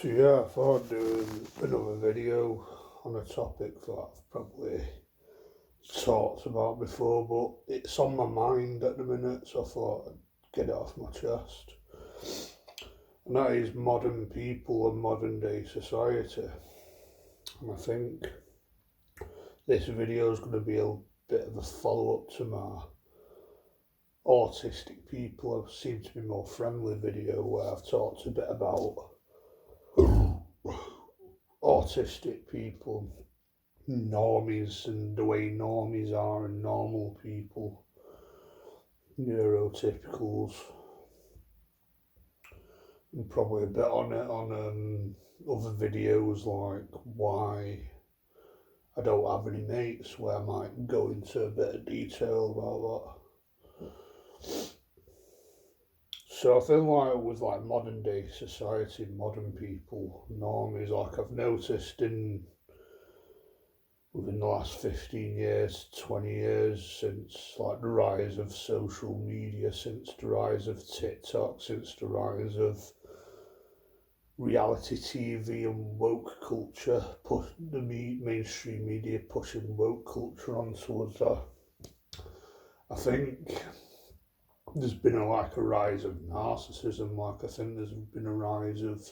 So yeah, I thought I'd do another video on a topic that I've probably talked about before, but it's on my mind at the minute, so I thought I'd get it off my chest. And that is modern people and modern day society. And I think this video is going to be a bit of a follow up to my autistic people seem to be more friendly video where I've talked a bit about autistic people, normies, and the way normies are, and normal people, neurotypicals, and probably a bit on it on other videos like why I don't have any mates, where I might go into a bit of detail about that. So I feel like with like modern day society, modern people, normies, like I've noticed within the last 15 years, 20 years, since like the rise of social media, since the rise of TikTok, since the rise of reality TV and woke culture, the mainstream media pushing woke culture onto us. I think there's been a rise of narcissism. I think there's been a rise of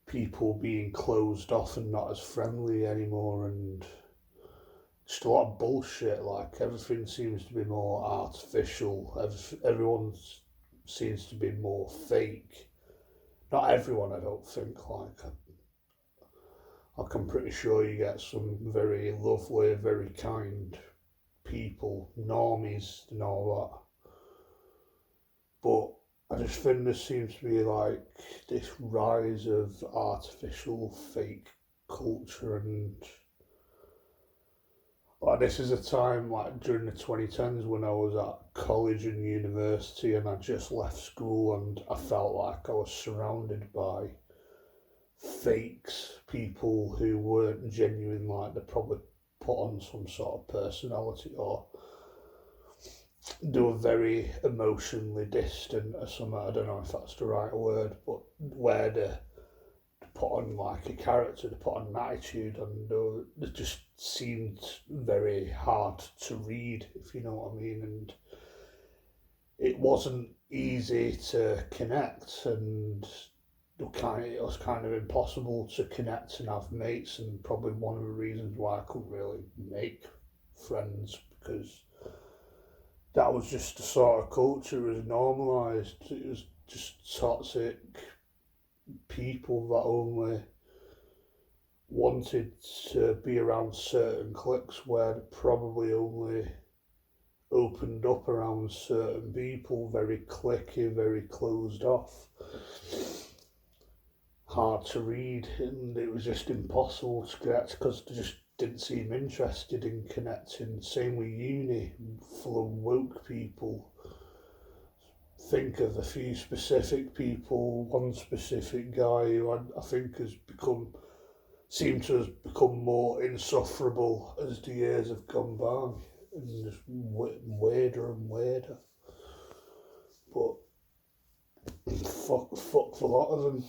people being closed off and not as friendly anymore, and just a lot of bullshit. Like everything seems to be more artificial. Everyone seems to be more fake. Not everyone, I don't think. I'm pretty sure you get some very lovely, very kind people, normies, and all that. But I just think there seems to be like this rise of artificial fake culture, and like this is a time like during the 2010s when I was at college and university and I just left school, and I felt like I was surrounded by fakes, people who weren't genuine, like they probably put on some sort of personality, or they were very emotionally distant or something. I don't know if that's the right word, but where they put on like a character, they put on an attitude, and they just seemed very hard to read, if you know what I mean. And it wasn't easy to connect, and it was kind of impossible to connect and have mates, and probably one of the reasons why I couldn't really make friends, because that was just the sort of culture was normalised. It was just toxic people that only wanted to be around certain cliques, where they probably only opened up around certain people, very cliquey, very closed off, hard to read, and it was just impossible to connect because they just didn't seem interested in connecting. Same with uni, full of woke people. Think of a few specific people, one specific guy who I think seemed to have become more insufferable as the years have gone by, and just weirder and weirder. But fuck a lot of them.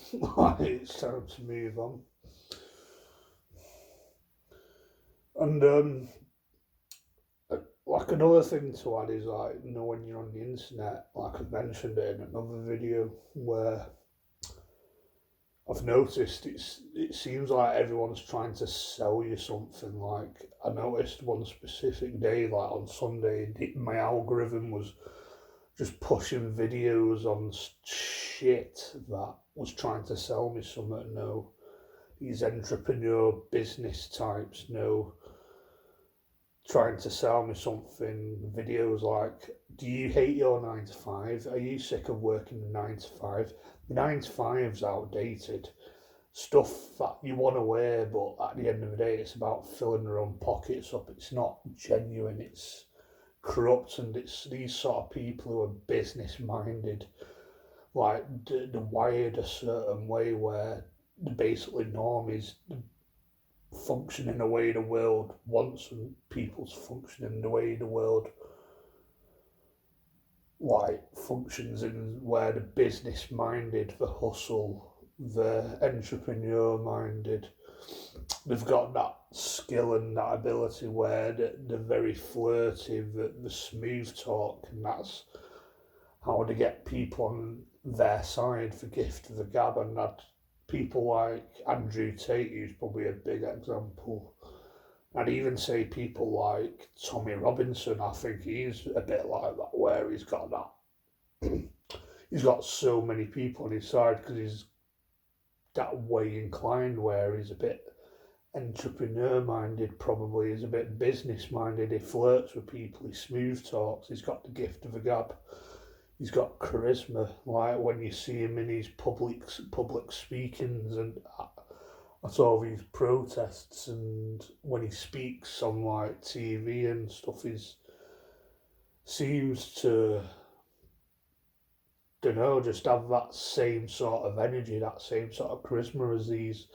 It's time to move on. And like another thing to add is like, you know, when you're on the internet, like I've mentioned it in another video, where I've noticed it seems like everyone's trying to sell you something. Like I noticed one specific day, like on Sunday, my algorithm was just pushing videos on shit that was trying to sell me something. No, these entrepreneur business types, no, trying to sell me something. Videos like, do you hate your 9 to 5? Are you sick of working the 9 to 5? The 9 to 5's outdated. Stuff that you want to wear, but at the end of the day, it's about filling their own pockets up. It's not genuine, it's corrupt, and it's these sort of people who are business minded, like they're wired a certain way where the basically norm is function in a way the world wants, and people's function in the way the world like functions, in where the business minded, the hustle, they're entrepreneur-minded. They've got that skill and that ability where they're very flirty, the smooth talk, and that's how to get people on their side for gift of the gab. And that people like Andrew Tate, who's probably a big example. I'd even say people like Tommy Robinson. I think he's a bit like that, where he's got that. He's got so many people on his side because he's that way inclined, where he's a bit entrepreneur minded, probably he's a bit business minded. He flirts with people, he smooth talks, he's got the gift of the gab, he's got charisma. Like when you see him in his public speakings and at all these protests, and when he speaks on like TV and stuff, he seems to, don't know, just have that same sort of energy, that same sort of charisma as these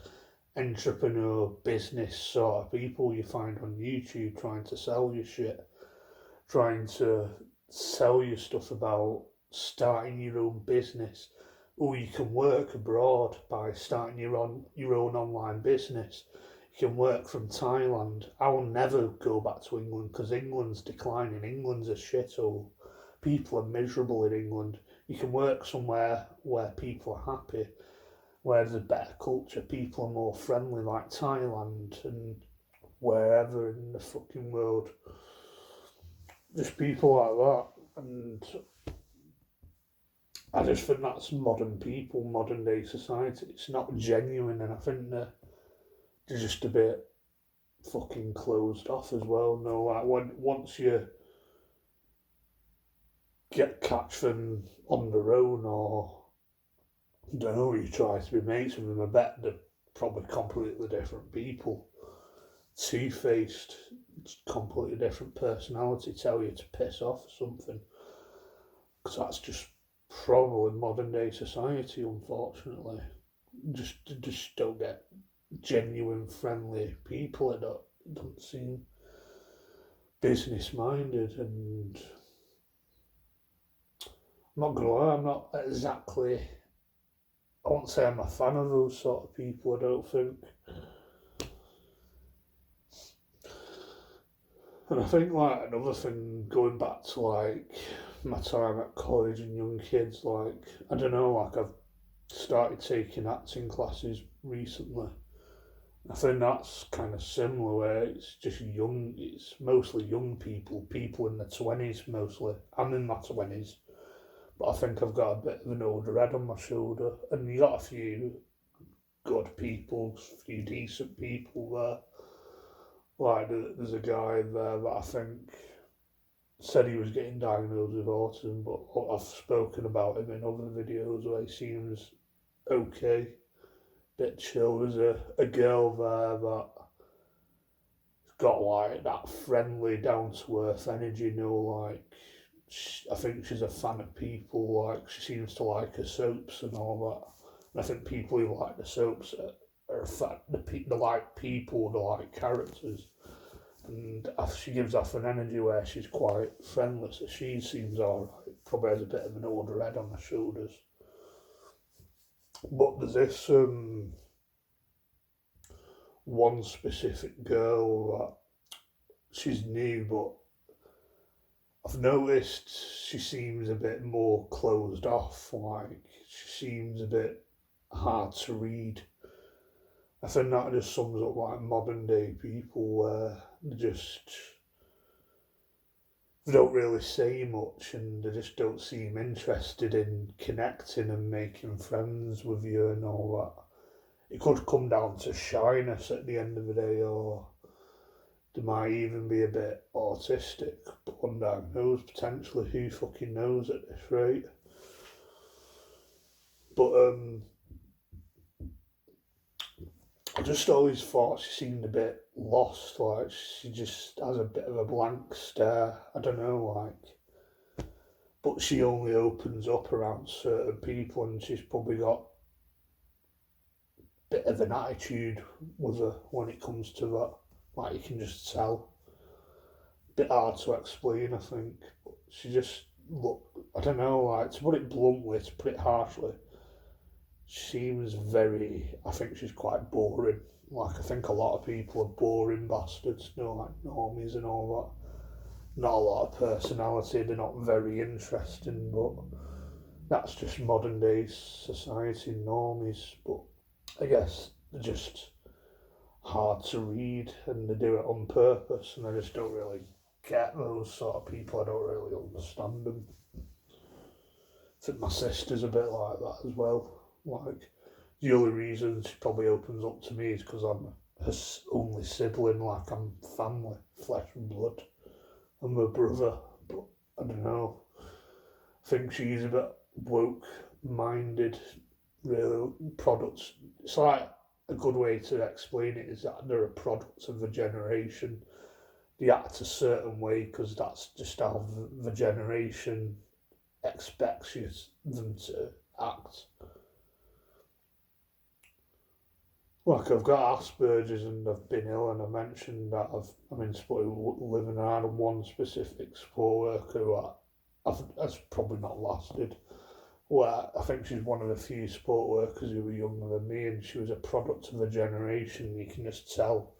entrepreneur business sort of people you find on YouTube trying to sell you shit, trying to sell you stuff about starting your own business. Oh, you can work abroad by starting your own online business. You can work from Thailand. I will never go back to England because England's declining. England's a shithole. People are miserable in England. You can work somewhere where people are happy, where there's a better culture, people are more friendly, like Thailand and wherever in the fucking world. Just people like that. And I just think that's modern people, modern day society. It's not genuine, and I think they're just a bit fucking closed off as well. No, like once you catch them on their own, or I don't know, you try to be mates with them, I bet they're probably completely different people. Two-faced, completely different personality, tell you to piss off or something. Because that's just probably modern day society, unfortunately. Just don't get genuine, friendly people. It don't seem business-minded, and I'm not gonna lie, I'm not exactly, I won't say I'm a fan of those sort of people, I don't think. And I think like another thing, going back to like my time at college and young kids, like I don't know, like I've started taking acting classes recently. I think that's kind of similar, where it's just young, it's mostly young people in their 20s mostly. I'm in my 20s, but I think I've got a bit of an older head on my shoulder, and you got a few good people, a few decent people there. Like there's a guy there that I think said he was getting diagnosed with autism, but I've spoken about him in other videos where he seems okay, bit chill. There's a girl there that's got like that friendly, down to earth energy, like I think she's a fan of people, like she seems to like her soaps and all that. And I think people who like the soaps are a fan, they like people, they like characters. And she gives off an energy where she's quite friendly, so she seems alright. Probably has a bit of an older head on her shoulders. But there's this one specific girl that she's new, but I've noticed she seems a bit more closed off, like she seems a bit hard to read. I think that just sums up like modern day people where they don't really say much, and they just don't seem interested in connecting and making friends with you and all that. It could come down to shyness at the end of the day, or they might even be a bit autistic, but undiagnosed potentially. Who fucking knows at this rate? But I just always thought she seemed a bit lost, like she just has a bit of a blank stare. I don't know, like, but she only opens up around certain people, and she's probably got a bit of an attitude with her when it comes to that. Like you can just tell. A bit hard to explain, I think. But she just look. I don't know, like to put it bluntly, to put it harshly, seems very, I think she's quite boring. Like, I think a lot of people are boring bastards, you know, like normies and all that. Not a lot of personality, they're not very interesting, but that's just modern day society normies. But I guess they're just hard to read and they do it on purpose, and I just don't really get those sort of people. I don't really understand them. I think my sister's a bit like that as well. Like, the only reason she probably opens up to me is because I'm her only sibling, like I'm family, flesh and blood. I'm her brother, but I don't know. I think she's a bit woke-minded, really. Products. It's like a good way to explain it is that they're a product of the generation. They act a certain way because that's just how the generation expects them to act. Like, I've got Asperger's and I've been ill, and I mentioned that I'm in living around one specific support worker who has probably not lasted. Well, I think she's one of the few support workers who were younger than me, and she was a product of a generation. You can just tell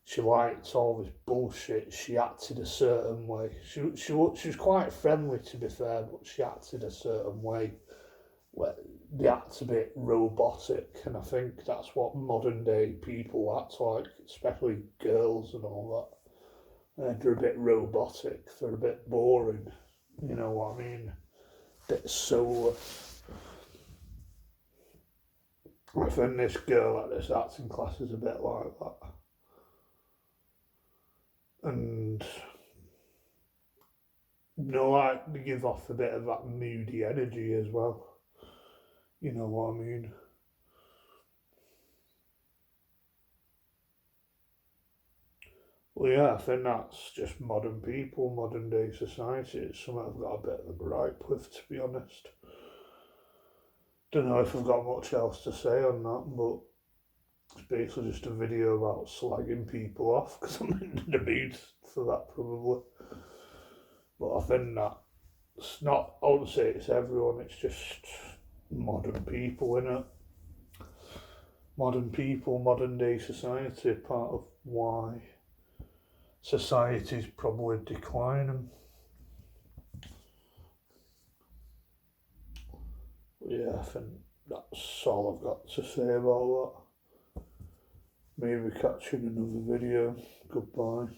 she liked all this bullshit. She acted a certain way. She was quite friendly, to be fair, but she acted a certain way where they act a bit robotic, and I think that's what modern day people act like, especially girls and all that. They're a bit robotic, they're a bit boring, you know what I mean? A bit soulless. I think this girl at this acting class is a bit like that. And you know, like, they give off a bit of that moody energy as well. You know what I mean? Well, yeah, I think that's just modern people, modern day society. It's something I've got a bit of a gripe with, to be honest. Don't know if I've got much else to say on that, but it's basically just a video about slagging people off because I'm in the mood for that, probably. But I think that it's not, I wouldn't say it's everyone, it's just modern people, innit? Modern people, modern day society, part of why society's probably declining. Yeah, I think that's all I've got to say about that. Maybe catch you in another video. Goodbye.